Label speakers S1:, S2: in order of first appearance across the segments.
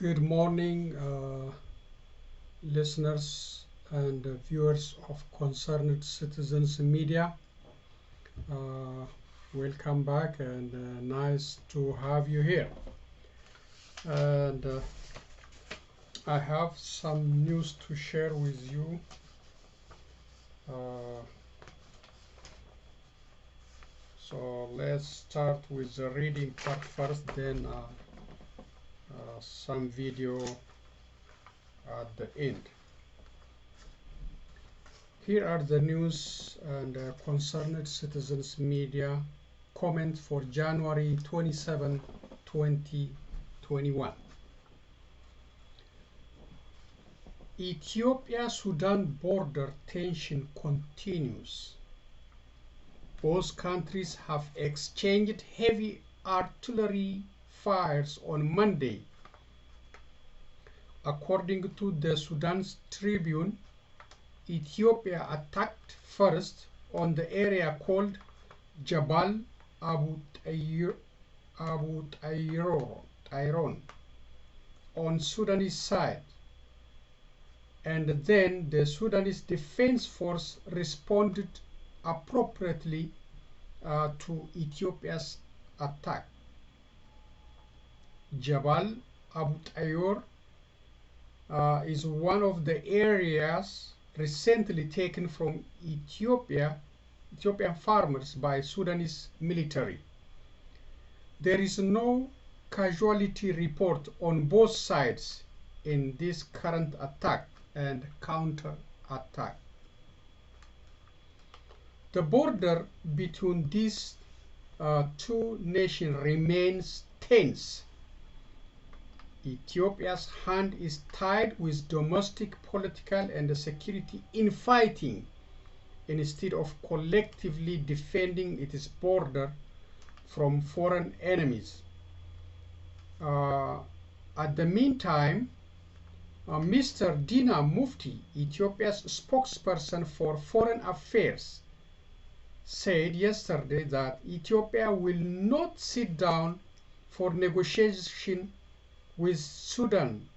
S1: Good morning, listeners and viewers of Concerned Citizens Media. Uh, Welcome back and nice to have you here. And I have some news to share with you. So let's start with the reading part first, then some video at the end. Here are the news and Concerned Citizens Media comment for January 27, 2021. Ethiopia-Sudan border tension continues. Both countries have exchanged heavy artillery fires on Monday. According to the Sudan's Tribune, Ethiopia attacked first on the area called Jabal Abu Tayron on Sudanese side, and then the Sudanese Defense Force responded appropriately to Ethiopia's attack. Jabal Abu Tayron is one of the areas recently taken from Ethiopian farmers by Sudanese military. There is no casualty report on both sides in this current attack and counter-attack. The border between these two nations remains tense. Ethiopia's hand is tied with domestic political and security infighting instead of collectively defending its border from foreign enemies. At the meantime, Mr. Dina Mufti, Ethiopia's spokesperson for foreign affairs, said yesterday that Ethiopia will not sit down for negotiation with Sudan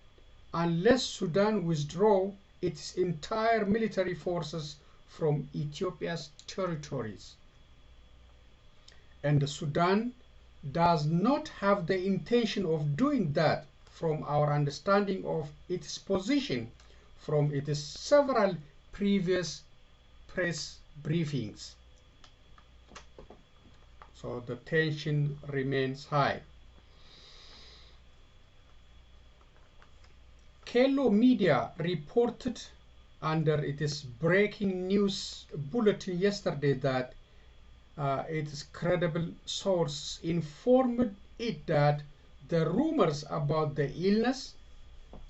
S1: unless Sudan withdraws its entire military forces from Ethiopia's territories. And Sudan does not have the intention of doing that from our understanding of its position from its several previous press briefings. So the tension remains high. Kello Media reported under its breaking news bulletin yesterday that its credible source informed it that the rumors about the illness,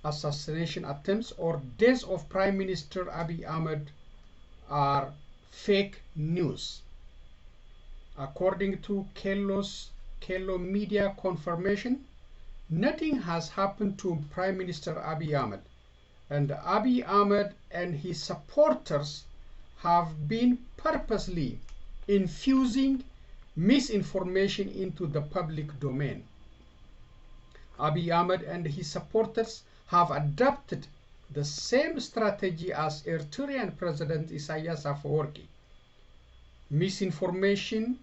S1: assassination attempts, or death of Prime Minister Abiy Ahmed are fake news. According to Kello Media confirmation, nothing has happened to Prime Minister Abiy Ahmed, and Abiy Ahmed and his supporters have been purposely infusing misinformation into the public domain. Abiy Ahmed and his supporters have adopted the same strategy as Eritrean President Isaias Afwerki. Misinforming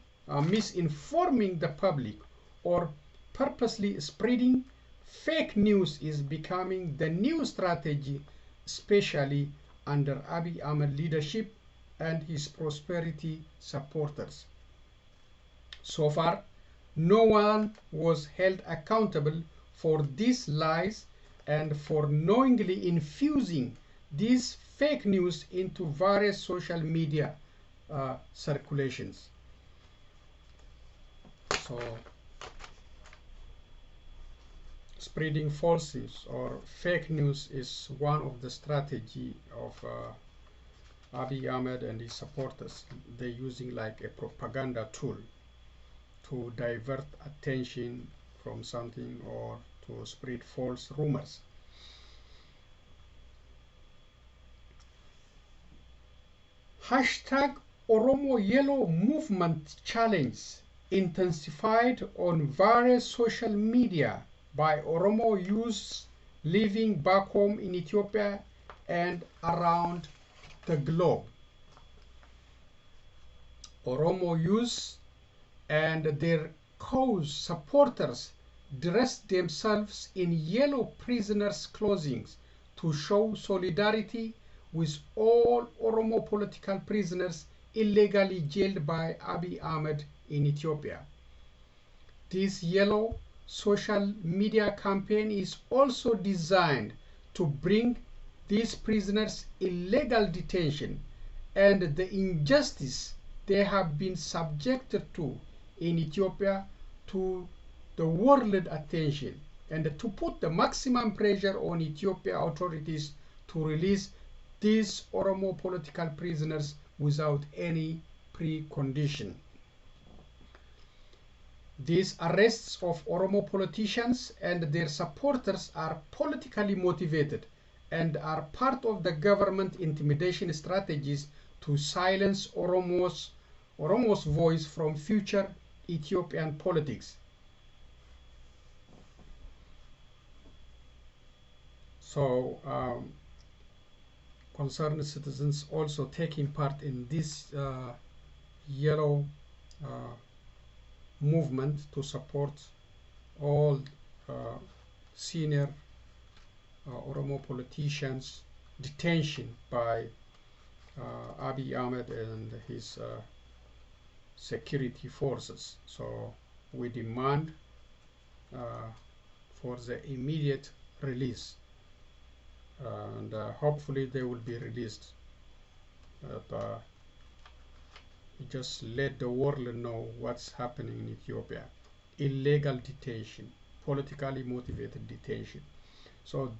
S1: the public or purposely spreading fake news is becoming the new strategy, especially under Abiy Ahmed leadership and his prosperity supporters. So far, no one was held accountable for these lies and for knowingly infusing these fake news into various social media circulations. So, spreading false news or fake news is one of the strategy of Abiy Ahmed and his supporters. They're using like a propaganda tool to divert attention from something or to spread false rumors. Hashtag Oromo Yellow Movement Challenge intensified on various social media by Oromo youth living back home in Ethiopia and around the globe. Oromo youth and their cause supporters dressed themselves in yellow prisoners' clothing to show solidarity with all Oromo political prisoners illegally jailed by Abiy Ahmed in Ethiopia. This yellow social media campaign is also designed to bring these prisoners' illegal detention and the injustice they have been subjected to in Ethiopia to the world attention, and to put the maximum pressure on Ethiopia authorities to release these Oromo political prisoners without any precondition. These arrests of Oromo politicians and their supporters are politically motivated and are part of the government intimidation strategies to silence Oromo's voice from future Ethiopian politics. So, concerned citizens also taking part in this yellow movement to support all senior Oromo politicians' detention by Abiy Ahmed and his security forces. So we demand for the immediate release, and hopefully they will be released. But just let the world know what's happening in Ethiopia. Illegal detention, politically motivated detention. So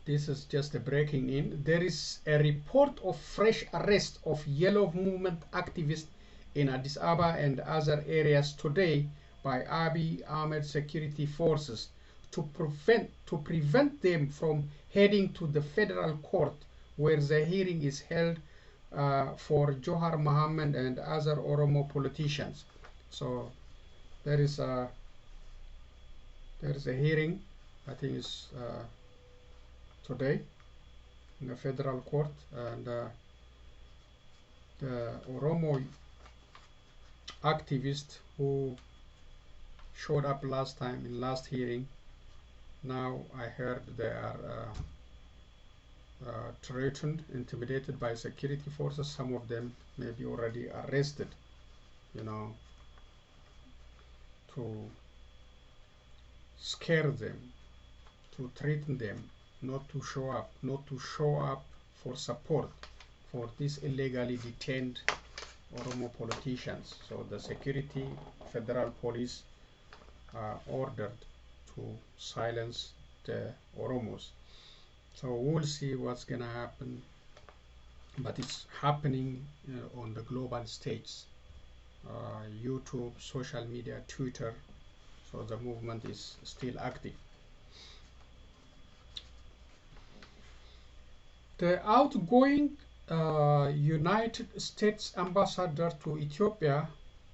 S1: this is just a breaking in. There is a report of fresh arrest of Yellow Movement activists in Addis Ababa and other areas today by Abiy Ahmed security forces to prevent them from heading to the federal court where the hearing is held for Johar Mohammed and other Oromo politicians. So there is a hearing, I think it's today in the federal court, and the Oromo activists who showed up last time in last hearing, now I heard they are threatened, intimidated by security forces. Some of them may be already arrested, you know, to scare them, to threaten them not to show up for support for these illegally detained Oromo politicians. So the security federal police are ordered to silence the Oromos. So we'll see what's gonna happen, but it's happening on the global stage, YouTube, social media, Twitter. So the movement is still active. The outgoing United States ambassador to Ethiopia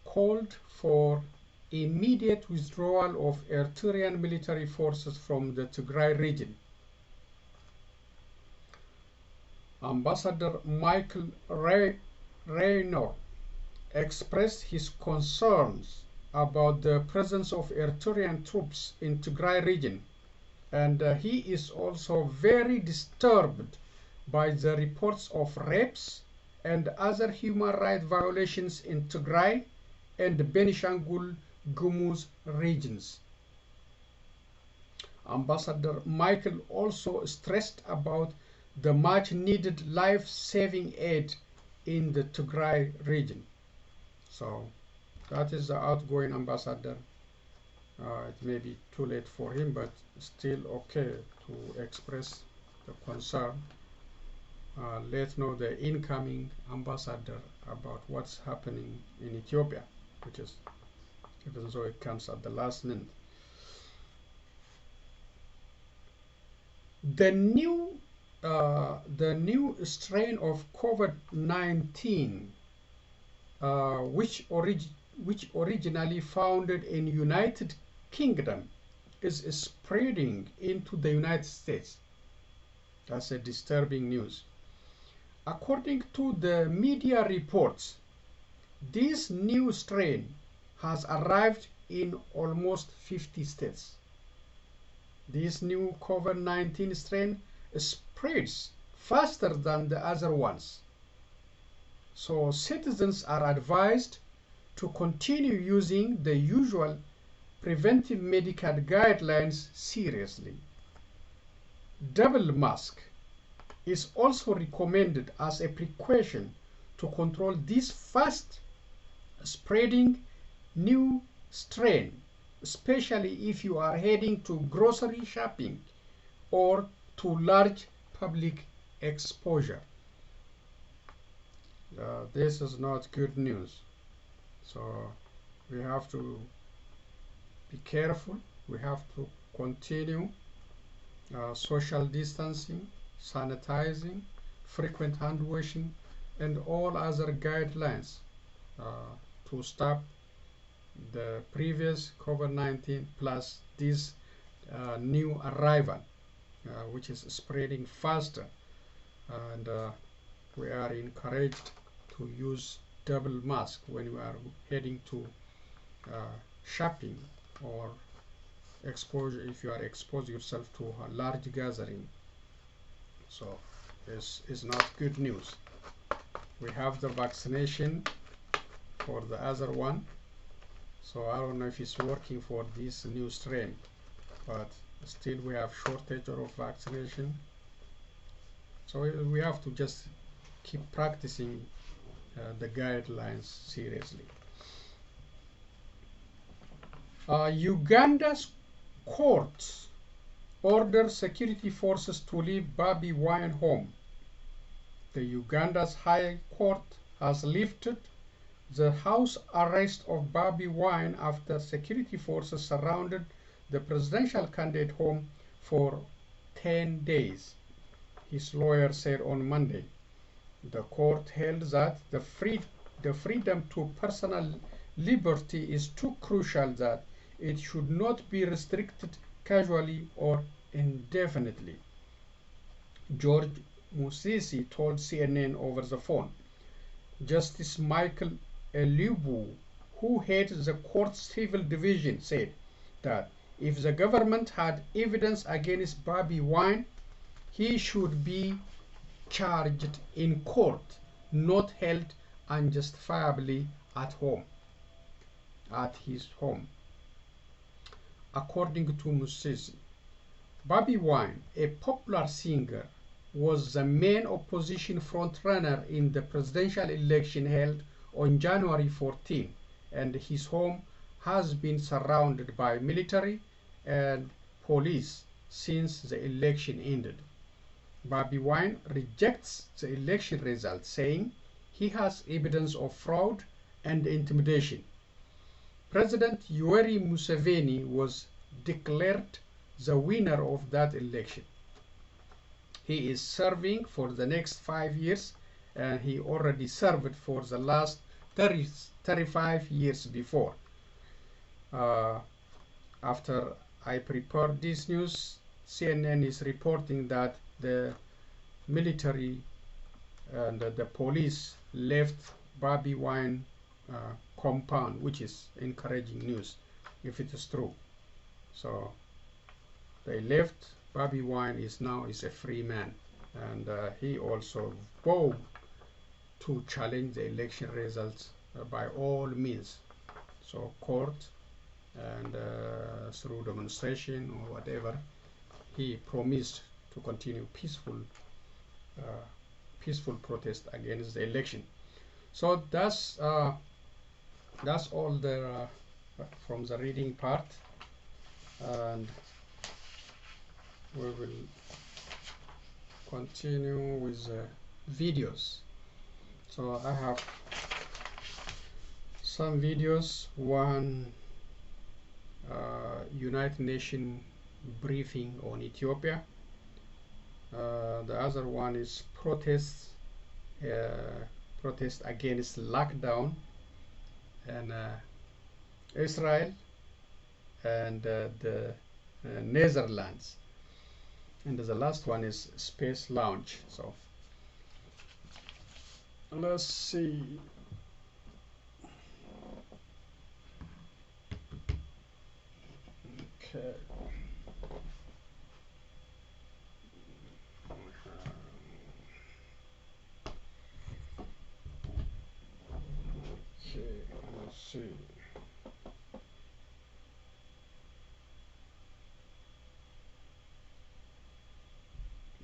S1: called for immediate withdrawal of Eritrean military forces from the Tigray region. Ambassador Michael Raynor expressed his concerns about the presence of Eritrean troops in Tigray region, and he is also very disturbed by the reports of rapes and other human rights violations in Tigray and Benishangul Gumuz regions. Ambassador Michael also stressed about the much needed life-saving aid in the Tigray region. So that is the outgoing ambassador. It may be too late for him, but still okay to express the concern. Let know the incoming ambassador about what's happening in Ethiopia, which is, even though it comes at the last minute. The new strain of COVID-19, which originally founded in United Kingdom is spreading into the United States. That's a disturbing news. According to the media reports, this new strain has arrived in almost 50 states. This new COVID-19 strain spreads faster than the other ones. So citizens are advised to continue using the usual preventive medical guidelines seriously. Double mask is also recommended as a precaution to control this fast spreading new strain, especially if you are heading to grocery shopping or to large public exposure. This is not good news. So we have to be careful. We have to continue social distancing, sanitizing, frequent hand washing, and all other guidelines to stop the previous COVID-19 plus this new arrival, which is spreading faster. And we are encouraged to use double mask when you are heading to shopping or exposure if you are exposed yourself to a large gathering. So this is not good news. We have the vaccination for the other one, so I don't know if it's working for this new strain, but still we have shortage of vaccination. So we have to just keep practicing the guidelines seriously. Uganda's courts order security forces to leave Bobi Wine home. The Uganda's High Court has lifted the house arrest of Bobi Wine after security forces surrounded the presidential candidate home for 10 days, his lawyer said on Monday. The court held that the freedom to personal liberty is too crucial that it should not be restricted casually or indefinitely. George Musisi told CNN over the phone. Justice Michael Elubu, who heads the court's civil division, said that if the government had evidence against Bobi Wine, he should be charged in court, not held unjustifiably at his home. According to Musisi, Bobi Wine, a popular singer, was the main opposition frontrunner in the presidential election held on January 14, and his home has been surrounded by military and police since the election ended. Bobi Wine rejects the election results, saying he has evidence of fraud and intimidation. President Yoweri Museveni was declared the winner of that election. He is serving for the next 5 years, and he already served for the last 35 years before. After I prepared this news, CNN is reporting that the military and the police left Bobi Wine compound, which is encouraging news if it is true. So they left. Bobi Wine is now a free man, and he also vowed to challenge the election results by all means. So court and through demonstration or whatever, he promised to continue peaceful protest against the election. So that's all there from the reading part, and we will continue with the videos. So I have some videos. One United Nations briefing on Ethiopia. The other one is protest against lockdown in Israel, and the Netherlands. And the last one is space launch. So let's see. Okay. Okay, let's see.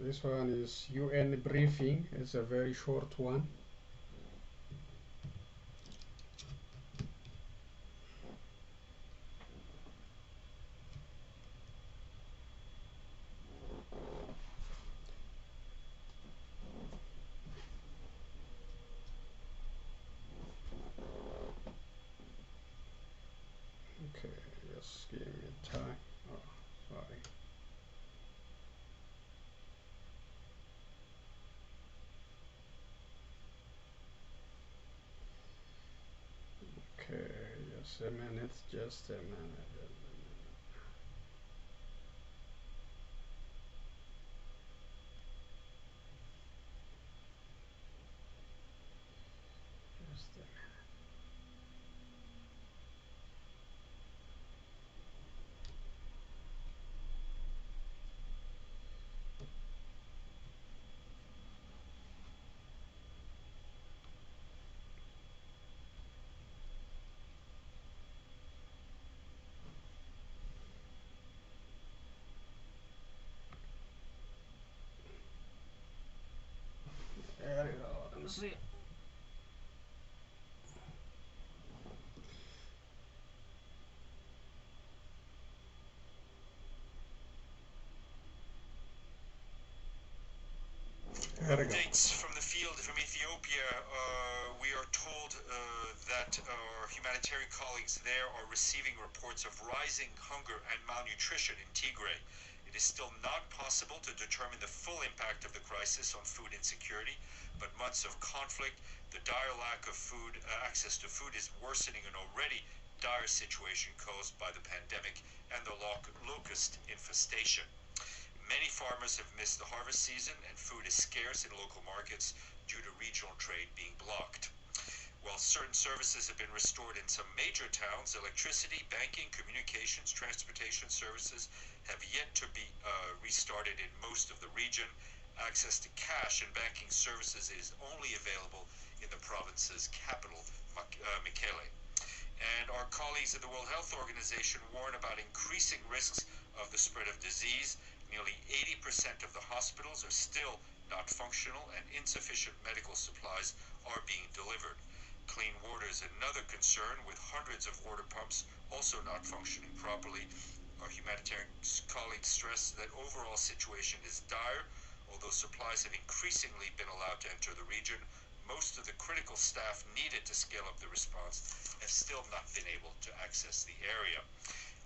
S1: This one is UN briefing. It's a very short one. Okay, just give me time. Oh, sorry. Okay, just a minute, just a minute. Just a minute. There you go. Let me see.
S2: Updates from the field from Ethiopia. We are told that our humanitarian colleagues there are receiving reports of rising hunger and malnutrition in Tigray. It is still not possible to determine the full impact of the crisis on food insecurity, but months of conflict, the dire lack of food, access to food is worsening an already dire situation caused by the pandemic and the locust infestation. Many farmers have missed the harvest season, and food is scarce in local markets due to regional trade being blocked. While certain services have been restored in some major towns, electricity, banking, communications, transportation services have yet to be restarted in most of the region. Access to cash and banking services is only available in the province's capital, Mekelle. And our colleagues at the World Health Organization warn about increasing risks of the spread of disease. Nearly 80% of the hospitals are still not functional, and insufficient medical supplies are being delivered. Clean water is another concern, with hundreds of water pumps also not functioning properly. Our humanitarian colleagues stress that overall situation is dire. Although supplies have increasingly been allowed to enter the region, most of the critical staff needed to scale up the response have still not been able to access the area.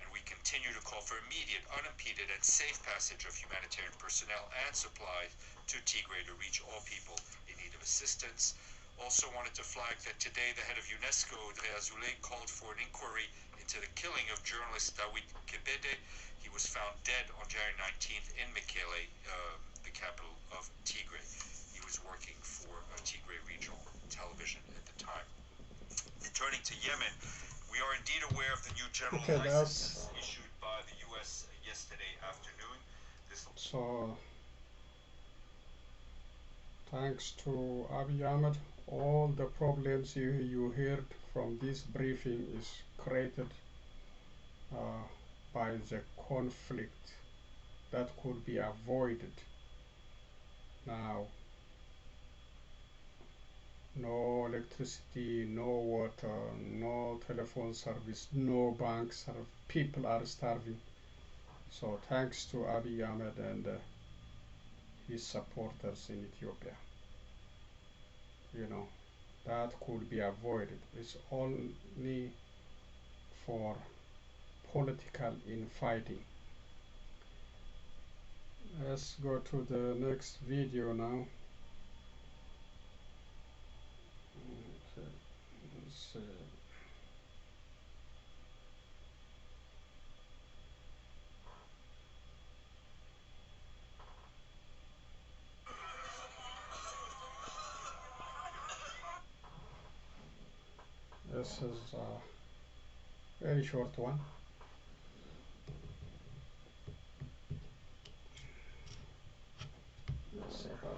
S2: And we continue to call for immediate, unimpeded, and safe passage of humanitarian personnel and supplies to Tigray to reach all people in need of assistance. Also wanted to flag that today the head of UNESCO, Azoulay, called for an inquiry into the killing of journalist Dawit Kebede. He was found dead on January 19th in Mekelle, the capital of Tigray. He was working for Tigray Regional Television at the time. Turning to Yemen, we are indeed aware of the new general licenses issued by the U.S. yesterday afternoon.
S1: So, thanks to Abiy Ahmed, all the problems you heard from this briefing is created by the conflict that could be avoided. Now, no electricity, no water, no telephone service, no bank service. People are starving. So thanks to Abiy Ahmed and his supporters in Ethiopia, that could be avoided. It's only for political infighting. Let's go to the next video now. Okay, let's see. this is a very short one. Let's see how.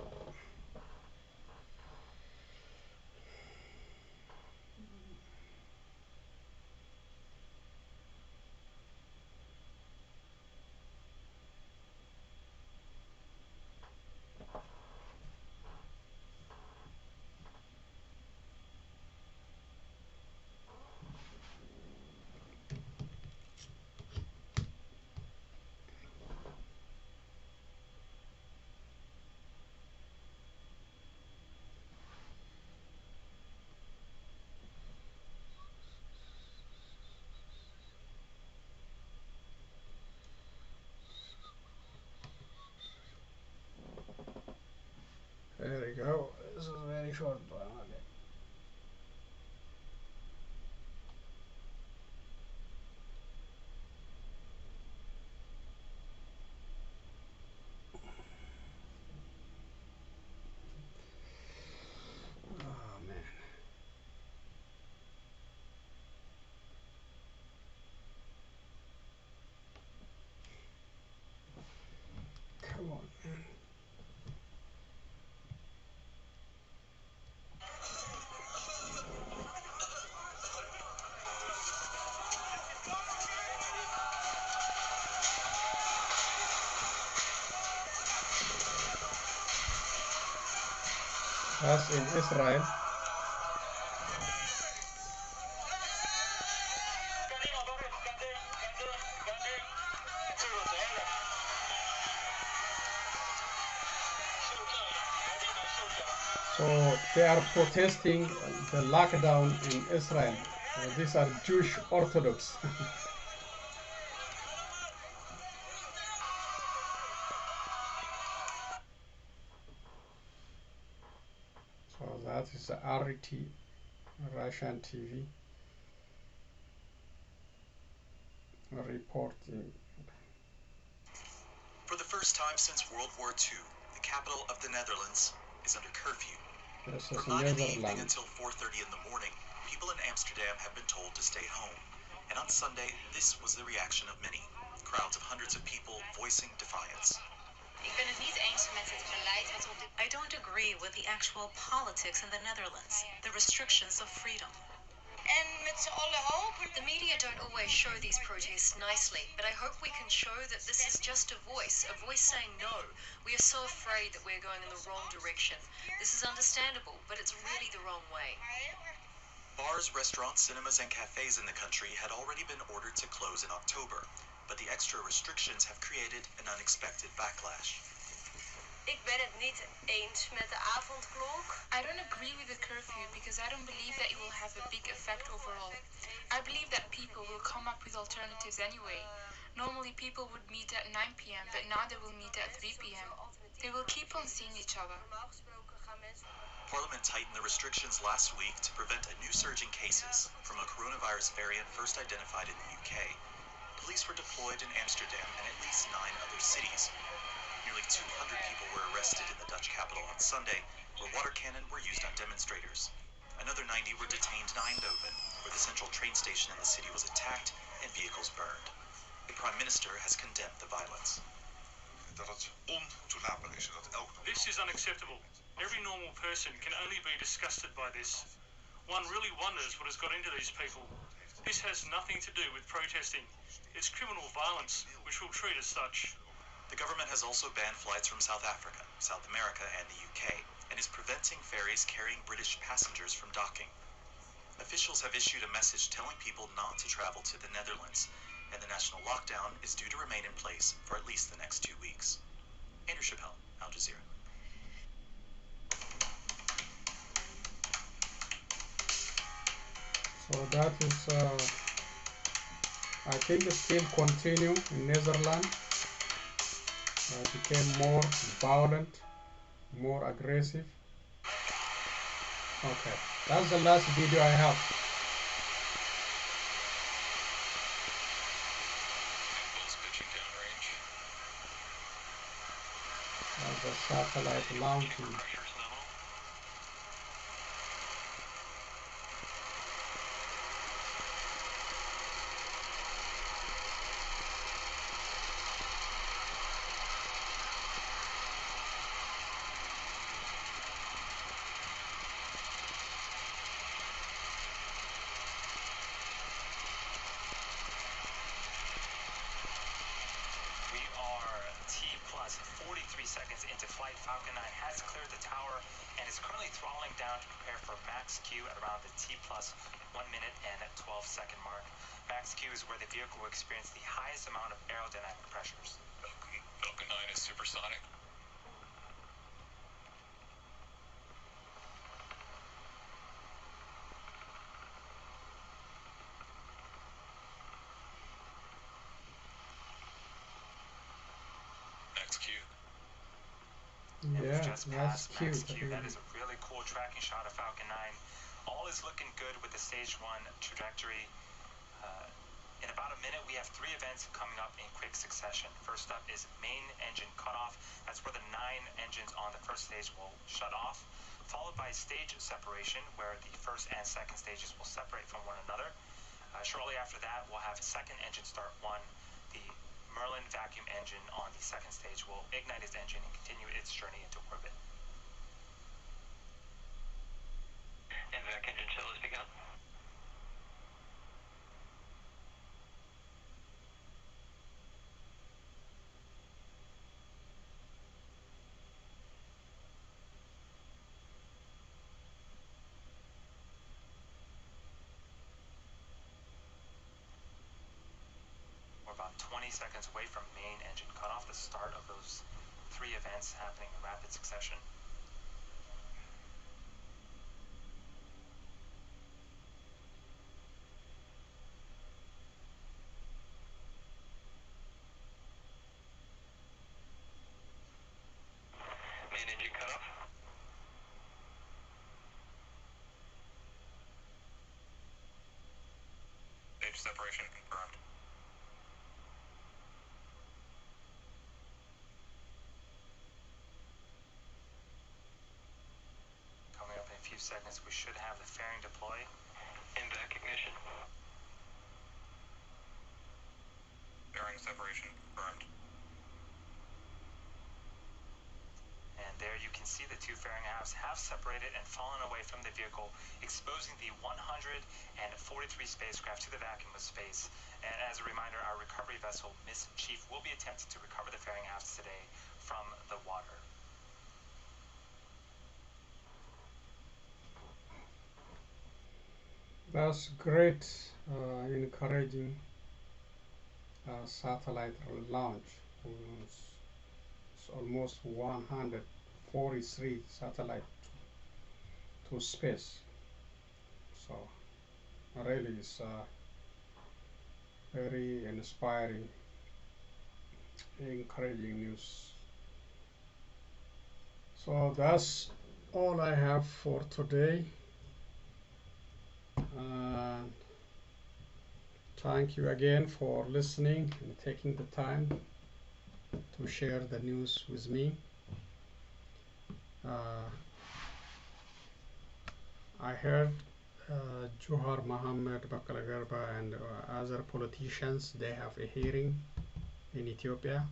S1: There we go. This is a very short one. Okay. Oh man. Come on, man. That's in Israel. So they are protesting the lockdown in Israel. These are Jewish Orthodox. So that is the RT, Russian TV, reporting.
S2: For the first time since World War II, the capital of the Netherlands is under curfew.
S1: This is
S2: From 9 in the evening
S1: Netherlands.
S2: until 4:30 in the morning, people in Amsterdam have been told to stay home. And on Sunday, this was the reaction of many. Crowds of hundreds of people voicing defiance.
S3: I don't agree with the actual politics in the Netherlands, the restrictions of freedom.
S4: The media don't always show these protests nicely, but I hope we can show that this is just a voice saying no. We are so afraid that we're going in the wrong direction. This is understandable, but it's really the wrong way.
S2: Bars, restaurants, cinemas, and cafes in the country had already been ordered to close in October, but the extra restrictions have created an unexpected backlash.
S4: Ik ben het niet eens met de avondklok.
S5: I don't agree with the curfew because I don't believe that it will have a big effect overall. I believe that people will come up with alternatives anyway. Normally people would meet at 9 p.m., but now they will meet at 3 p.m. They will keep on seeing each other.
S2: Parliament tightened the restrictions last week to prevent a new surge in cases from a coronavirus variant first identified in the UK. Police were deployed in Amsterdam and at least 9 other cities. Nearly 200 people were arrested in the Dutch capital on Sunday, where water cannon were used on demonstrators. Another 90 were detained in Eindhoven, where the central train station in the city was attacked and vehicles burned. The Prime Minister has condemned the violence.
S6: This is unacceptable. Every normal person can only be disgusted by this. One really wonders what has got into these people. This has nothing to do with protesting. It's criminal violence, which we'll treat as such.
S2: The government has also banned flights from South Africa, South America, and the UK, and is preventing ferries carrying British passengers from docking. Officials have issued a message telling people not to travel to the Netherlands, and the national lockdown is due to remain in place for at least the next 2 weeks. Andrew Chappelle, Al Jazeera.
S1: So that is, I think, the still continue in Netherlands. Became more violent, more aggressive. Okay, that's the last video I have. That's the satellite launching.
S7: seconds into flight, Falcon 9 has cleared the tower and is currently throttling down to prepare for max Q at around the T plus 1 minute and 12-second mark. Max Q is where the vehicle will experience the highest amount of aerodynamic pressures.
S2: Falcon 9 is supersonic. Max Q.
S7: And we've
S1: Yeah,
S7: just
S1: that's
S7: passed Max
S1: cute.
S7: Q. That is a really cool tracking shot of Falcon 9. All is looking good with the stage 1 trajectory. In about a minute, we have 3 events coming up in quick succession. First up is main engine cutoff. That's where the 9 engines on the first stage will shut off, followed by stage separation, where the first and second stages will separate from one another. Shortly after that, we'll have second engine start 1. The Merlin vacuum engine on the second stage will ignite its engine and continue its journey into orbit.
S8: And vac engine shell has begun.
S7: We're about 20 seconds away from main engine cutoff, the start of those 3 events happening in rapid succession.
S8: Main engine cutoff.
S2: Stage separation confirmed.
S7: Coming up in a few seconds, we should have the fairing deploy.
S8: And vac ignition.
S2: Bearing separation confirmed.
S7: And there you can see the 2 fairing halves have separated and fallen away from the vehicle, exposing the 143 spacecraft to the vacuum of space. And as a reminder, our recovery vessel, Miss Chief, will be attempting to recover the fairing halves today from the water.
S1: That's great, encouraging satellite launch. It's almost 143 satellite to space. So really, it's very inspiring, encouraging news. So that's all I have for today. Thank you again for listening and taking the time to share the news with me. I heard Johar Mohammed, Bakala Garba, and other politicians, they have a hearing in Ethiopia.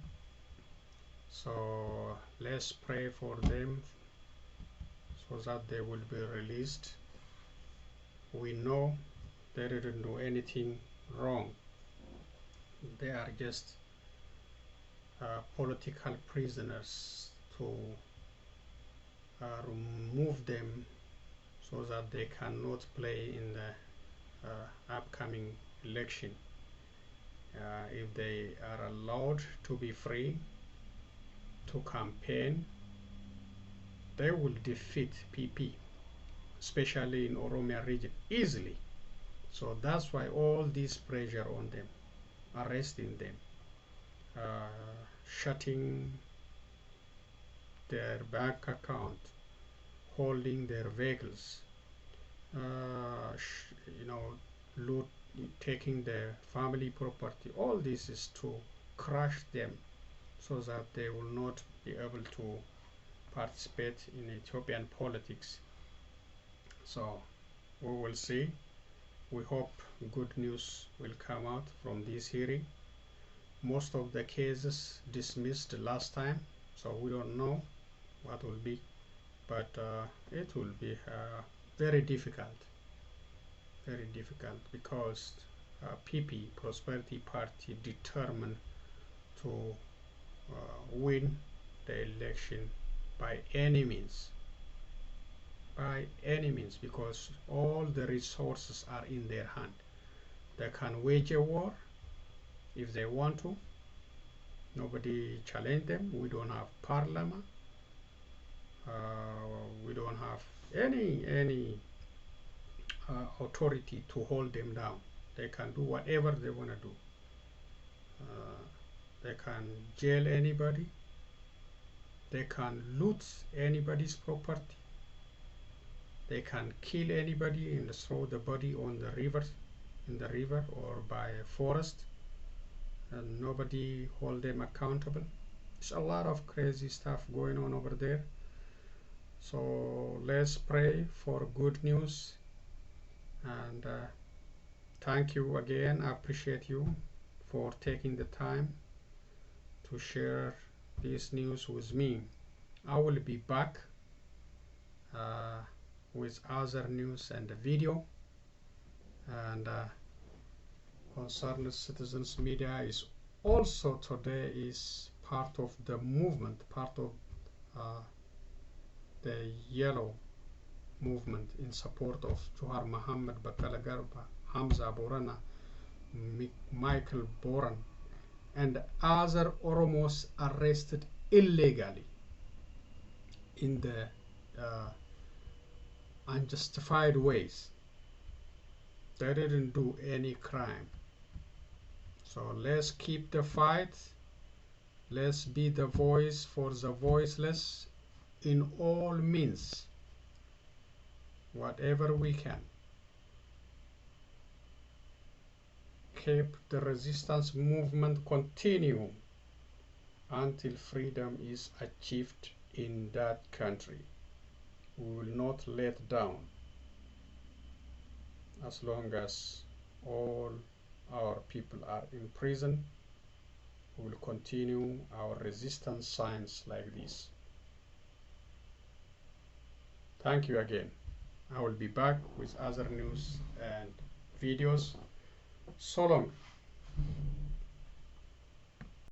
S1: So let's pray for them so that they will be released. We know they didn't do anything wrong. They are just political prisoners to remove them so that they cannot play in the upcoming election. If they are allowed to be free to campaign, they will defeat PP, especially in Oromia region, easily. So that's why all this pressure on them, arresting them, shutting their bank account, holding their vehicles, loot, taking their family property. All this is to crush them so that they will not be able to participate in Ethiopian politics. So we will see. We hope good news will come out from this hearing. Most of the cases dismissed last time, so we don't know what will be, but it will be very difficult because PP, Prosperity Party, determined to win the election by any means. By any means, because all the resources are in their hand. They can wage a war if they want to. Nobody challenge them. We don't have parliament. We don't have any authority to hold them down. They can do whatever they want to do. They can jail anybody. They can loot anybody's property. They can kill anybody and throw the body on the river, in the river or by a forest, and nobody hold them accountable. There's a lot of crazy stuff going on over there. So let's pray for good news, and thank you again. I appreciate you for taking the time to share this news with me. I will be back with other news and a video, and Concerned Citizens Media is also today is part of the movement, part of the yellow movement in support of Johar Muhammad, Batala Garba, Hamza Borana, Michael Boran, and other Oromos arrested illegally in the unjustified ways. They didn't do any crime. So let's keep the fight. Let's be the voice for the voiceless in all means, whatever we can. Keep the resistance movement continue until freedom is achieved in that country. We will not let down as long as all our people are in prison. We will continue our resistance signs like this. Thank you again. I will be back with other news and videos. So long.